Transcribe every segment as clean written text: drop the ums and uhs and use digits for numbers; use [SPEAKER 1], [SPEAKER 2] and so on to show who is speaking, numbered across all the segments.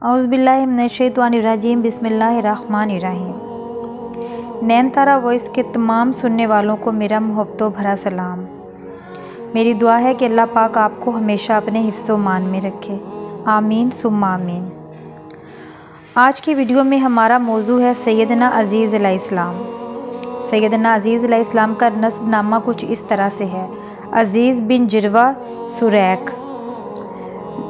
[SPEAKER 1] औज़ बिल्लाहि मिनश्शैतानिर्रजीम बिस्मिल्लाहिर्रहमानिर्रहीम। नैन तारा वॉइस के तमाम सुनने वालों को मेरा मोहब्बतों भरा सलाम। मेरी दुआ है कि अल्लाह पाक आपको हमेशा अपने हिफ्ज़-ओ मान में रखे। आमीन सुम्मा आमीन। आज की वीडियो में हमारा मौजू है सैयदना अज़ीज़ अलैहिस्सलाम। सैयदना अज़ीज़ अलैहिस्सलाम का नस्ब नामा कुछ इस तरह से है: अज़ीज़ बिन जिरवा सुरैक।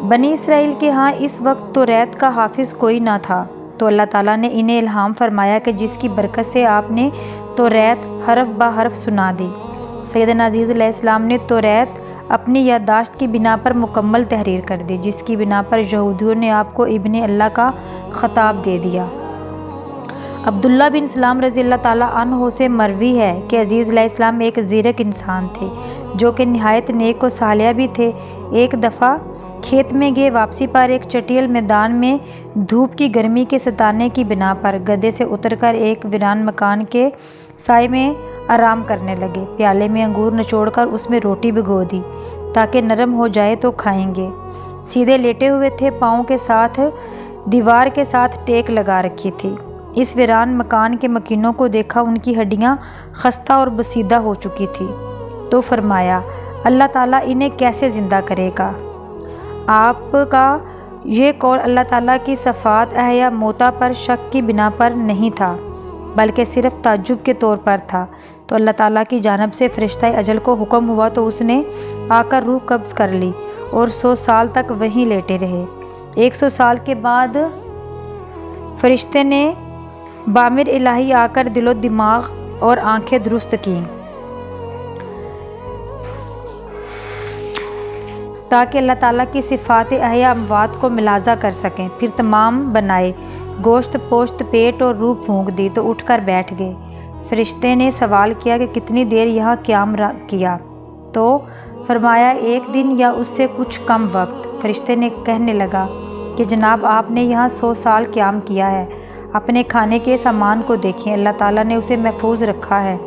[SPEAKER 1] बनी इसराइल के यहाँ इस वक्त तौरात का हाफिज़ कोई ना था, तो अल्लाह ताला ने इन्हें इल्हाम फरमाया कि जिसकी बरकत से आपने तौरात हरफ ब हरफ सुना दी। सैयदना अज़ीज़ अलैहिस्सलाम ने तौरात अपनी याददाश्त की बिना पर मुकम्मल तहरीर कर दी, जिसकी बिना पर यहूदियों ने आपको इब्ने अल्लाह का ख़ताब दे दिया। अब्दुल्ला बिन सलाम रज़ी अल्लाह ताला अन्हो से मरवी है कि अज़ीज़ अलैहिस्सलाम एक ज़ीरक इंसान थे, जो कि निहायत नेक व सालिह भी थे। एक दफ़ा खेत में गए वापसी पर एक चटियल मैदान में धूप की गर्मी के सताने की बिना पर गधे से उतरकर एक वीरान मकान के साए में आराम करने लगे। प्याले में अंगूर निचोड़कर उसमें रोटी भिगो दी ताकि नरम हो जाए तो खाएंगे। सीधे लेटे हुए थे, पाँव के साथ दीवार के साथ टेक लगा रखी थी। इस वीरान मकान के मकीनों को देखा, उनकी हड्डियाँ खस्ता और बसीदा हो चुकी थी, तो फरमाया, अल्लाह ताला इन्हें कैसे ज़िंदा करेगा। आपका ये कौल अल्लाह ताला की सफ़ात अहया मोता पर शक की बिना पर नहीं था, बल्कि सिर्फ़ ताज्जुब के तौर पर था। तो अल्लाह ताला की जानिब से फ़रिश्ता अजल को हुक्म हुआ तो उसने आकर रूह कब्ज़ कर ली और 100 साल तक वहीं लेटे रहे। 100 साल के बाद फ़रिश्ते ने बामिर इलाही आकर दिलो दिमाग और आँखें दुरुस्त की ताकि अल्लाह ताला की सिफ़ात अहया अमवात को मिलाजा कर सकें। फिर तमाम बनाए, गोश्त पोश्त पेट और रूह फूंक दी तो उठकर बैठ गए। फ़रिश्ते ने सवाल किया कि कितनी देर यहाँ क़याम किया, तो फरमाया 1 दिन या उससे कुछ कम वक्त। फ़रिश्ते ने कहने लगा कि जनाब आपने यहाँ 100 साल क़याम किया है। अपने खाने के सामान को देखें, अल्लाह ताला ने उसे महफूज रखा है।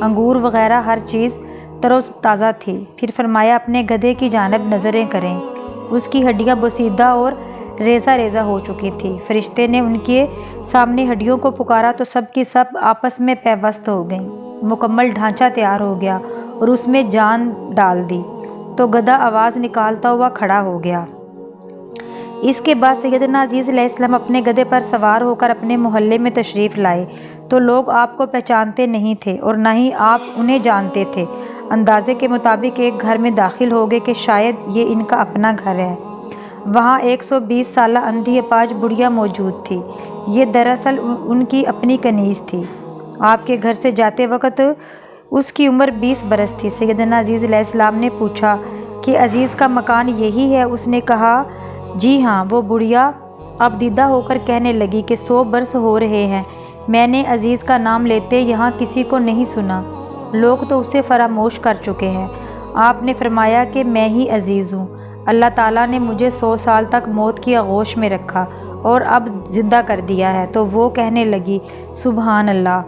[SPEAKER 1] अंगूर वग़ैरह हर चीज़ तरोताज़ा थी। फिर फरमाया अपने गधे की जानिब नज़रें करें, उसकी हड्डियाँ बसीदा और रेज़ा रेज़ा हो चुकी थी। फ़रिश्ते ने उनके सामने हड्डियों को पुकारा तो सब की सब आपस में पैवस्त हो गईं। मुकम्मल ढांचा तैयार हो गया और उसमें जान डाल दी, तो गधा आवाज़ निकालता हुआ खड़ा हो गया। इसके बाद सैयदना अज़ीज़ अलैहिस्सलाम अपने गधे पर सवार होकर अपने मोहल्ले में तशरीफ़ लाए, तो लोग आपको पहचानते नहीं थे और न ही आप उन्हें जानते थे। अंदाज़े के मुताबिक एक घर में दाखिल हो गए कि शायद ये इनका अपना घर है। वहाँ 120 साला अंधी अपाज बुढ़िया मौजूद थी। ये दरअसल उनकी अपनी कनीज़ थी। आपके घर से जाते वक्त उसकी उम्र 20 बरस थी। सैयदना अज़ीज़ अलैहिस्सलाम ने पूछा कि अज़ीज़ का मकान यही है? उसने कहा, जी हाँ। वो बुढ़िया अब दीदा होकर कहने लगी कि 100 बरस हो रहे हैं मैंने अज़ीज़ का नाम लेते यहाँ किसी को नहीं सुना, लोग तो उसे फरामोश कर चुके हैं। आपने फरमाया कि मैं ही अज़ीज़ हूँ। अल्लाह ताला ने मुझे 100 साल तक मौत की आगोश में रखा और अब ज़िंदा कर दिया है। तो वो कहने लगी, सुबहान अल्लाह।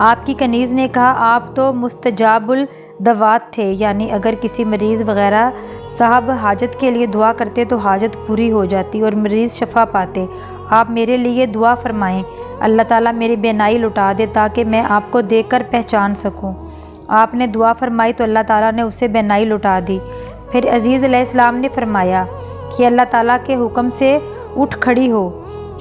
[SPEAKER 1] आपकी कनीज़ ने कहा, आप तो मुस्तजाबुल दवात थे, यानी अगर किसी मरीज़ वग़ैरह साहब हाजत के लिए दुआ करते तो हाजत पूरी हो जाती और मरीज़ शफा पाते। आप मेरे लिए दुआ फरमाएं, अल्लाह ताला मेरी बेनाई लुटा दे ताकि मैं आपको देखकर पहचान सकूं। आपने दुआ फरमाई तो अल्लाह ताला ने उसे बेनाई लुटा दी। फिर अज़ीज़ अलैहिस्सलाम ने फरमाया कि अल्लाह ताला के हुक्म से उठ खड़ी हो।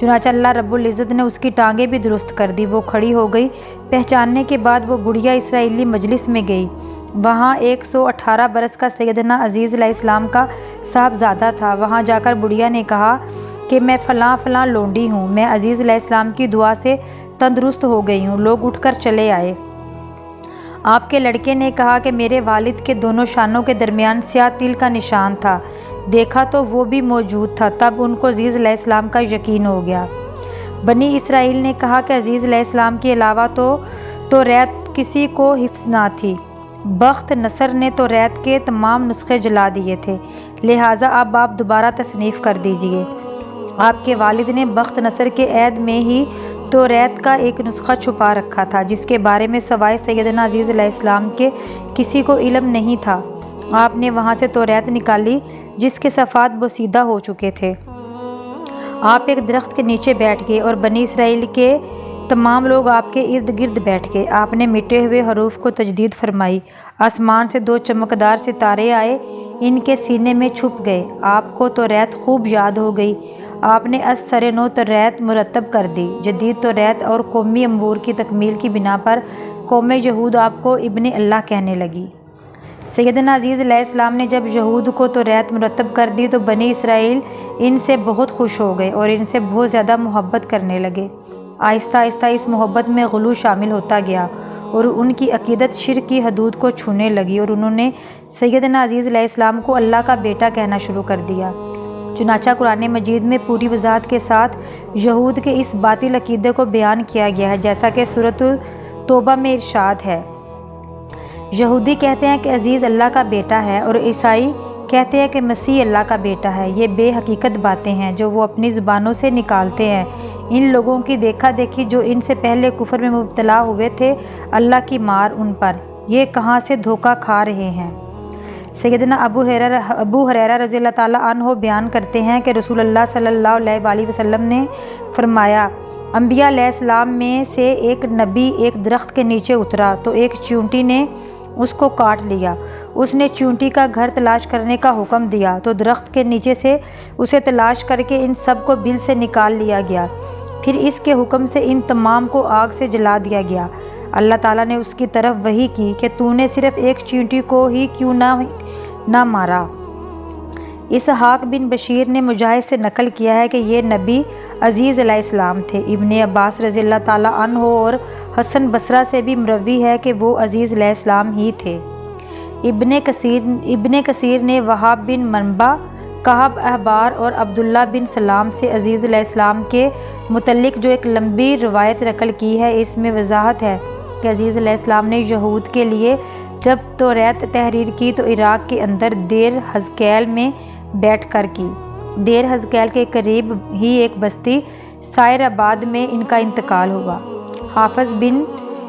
[SPEAKER 1] चुनांचे अल्लाह रब्बुल इज़्ज़त ने उसकी टांगें भी दुरुस्त कर दी। वो खड़ी हो गई। पहचानने के बाद वो बुढ़िया इसराइली मजलिस में गई। वहाँ 118 बरस का सैयदना अज़ीज़ अलैहिस्सलाम का साहबज़ादा था। वहाँ जाकर बुढ़िया ने कहा कि मैं फ़लाँ फ़लाँ लोंडी हूँ, मैं अज़ीज़ अलैहिस्सलाम की दुआ से तंदुरुस्त हो गई हूँ। लोग उठकर चले आए। आपके लड़के ने कहा कि मेरे वालिद के दोनों शानों के दरमियान स्याह तिल का निशान था। देखा तो वो भी मौजूद था। तब उनको अज़ीज़ अलैहिस्सलाम का यकीन हो गया। बनी इसराइल ने कहा कि अज़ीज़ अलैहिस्सलाम के अलावा तो रैत किसी को हिफ्ज़ ना थी। बख्त नसर ने तो रैत के तमाम नुस्खे जला दिए थे, लिहाजा अब आप दोबारा तसनीफ़ कर दीजिए। आपके वालिद ने बख्त नसर के ऐद में ही तौरात का एक नुस्खा छुपा रखा था, जिसके बारे में सवाए सैयदना अज़ीज़ अलैहिस्सलाम के किसी को इल्म नहीं था। आपने वहाँ से तौरात निकाली जिसके सफ़ात बोसीदा हो चुके थे। آپ ایک درخت کے نیچے بیٹھ گئے اور بنی اسرائیل کے تمام لوگ آپ کے ارد گرد بیٹھ گئے۔ آپ نے مٹے ہوئے حروف کو تجدید فرمائی۔ آسمان سے 2 چمکدار ستارے آئے، ان کے سینے میں چھپ گئے۔ آپ کو توریت خوب یاد ہو گئی۔ آپ نے از سر نو توریت مرتب کر دی۔ جدید توریت اور قومی امور کی تکمیل کی بنا پر قوم یہود آپ کو ابن اللہ کہنے لگی۔ سیدنا عیسیٰ علیہ السلام نے جب یہود کو توریت مرتب کر دی تو بنی اسرائیل ان سے بہت خوش ہو گئے اور ان سے بہت زیادہ محبت کرنے لگے۔ آہستہ آہستہ اس محبت میں غلو شامل ہوتا گیا اور ان کی عقیدت شرک کی حدود کو چھونے لگی اور انہوں نے سیدنا عیسیٰ علیہ السلام کو اللہ کا بیٹا کہنا شروع کر دیا۔ چنانچہ قرآن مجید میں پوری وضاحت کے ساتھ یہود کے اس باطل عقیدے کو بیان کیا گیا ہے، جیسا کہ سورۃ توبہ میں ارشاد ہے۔ یہودی کہتے ہیں کہ عزیز اللہ کا بیٹا ہے اور عیسائی کہتے ہیں کہ مسیح اللہ کا بیٹا ہے۔ یہ بے حقیقت باتیں ہیں جو وہ اپنی زبانوں سے نکالتے ہیں۔ ان لوگوں کی دیکھا دیکھی جو ان سے پہلے کفر میں مبتلا ہوئے تھے، اللہ کی مار ان پر، یہ کہاں سے دھوکہ کھا رہے ہیں۔ سیدنا ابو ہریرہ رضی اللہ تعالیٰ عنہ بیان کرتے ہیں کہ رسول اللہ صلی اللہ علیہ وآلہ وسلم نے فرمایا، انبیاء علیہ السلام میں سے ایک نبی ایک درخت کے نیچے اترا تو ایک چیونٹی نے اس کو کاٹ لیا۔ اس نے چیونٹی کا گھر تلاش کرنے کا حکم دیا تو درخت کے نیچے سے اسے تلاش کر کے ان سب کو بل سے نکال لیا گیا، پھر اس کے حکم سے ان تمام کو آگ سے جلا دیا گیا۔ اللہ تعالیٰ نے اس کی طرف وحی کی کہ تو نے صرف ایک چیونٹی کو ہی کیوں نہ مارا۔ اسحاق بن بشیر نے مجاہد سے نقل کیا ہے کہ یہ نبی عزیز علیہ السلام تھے۔ ابن عباس رضی اللہ تعالیٰ عنہ اور حسن بصرہ سے بھی مروی ہے کہ وہ عزیز علیہ السلام ہی تھے۔ ابن کثیر نے وہاب بن منبع، کعب احبار اور عبداللہ بن سلام سے عزیز علیہ السلام کے متعلق جو ایک لمبی روایت نقل کی ہے، اس میں وضاحت ہے کہ عزیز علیہ السلام نے یہود کے لیے جب توریت تحریر کی تو عراق کے اندر دیر حزقیل میں بیٹھ کر کی۔ دیر حزقیل کے قریب ہی ایک بستی سائر آباد میں ان کا انتقال ہوا۔ حافظ بن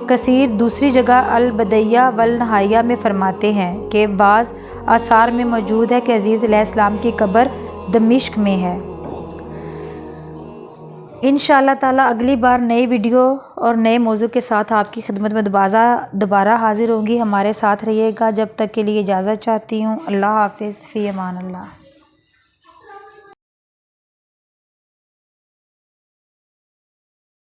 [SPEAKER 1] کثیر دوسری جگہ البدیہ والنہایہ میں فرماتے ہیں کہ بعض آثار میں موجود ہے کہ عزیز علیہ السلام کی قبر دمشق میں ہے۔ انشاءاللہ تعالیٰ اگلی بار نئی ویڈیو اور نئے موضوع کے ساتھ آپ کی خدمت میں دوبارہ حاضر ہوں گی۔ ہمارے ساتھ رہیے گا، جب تک کے لیے اجازت چاہتی ہوں۔ اللہ حافظ، فی امان اللہ۔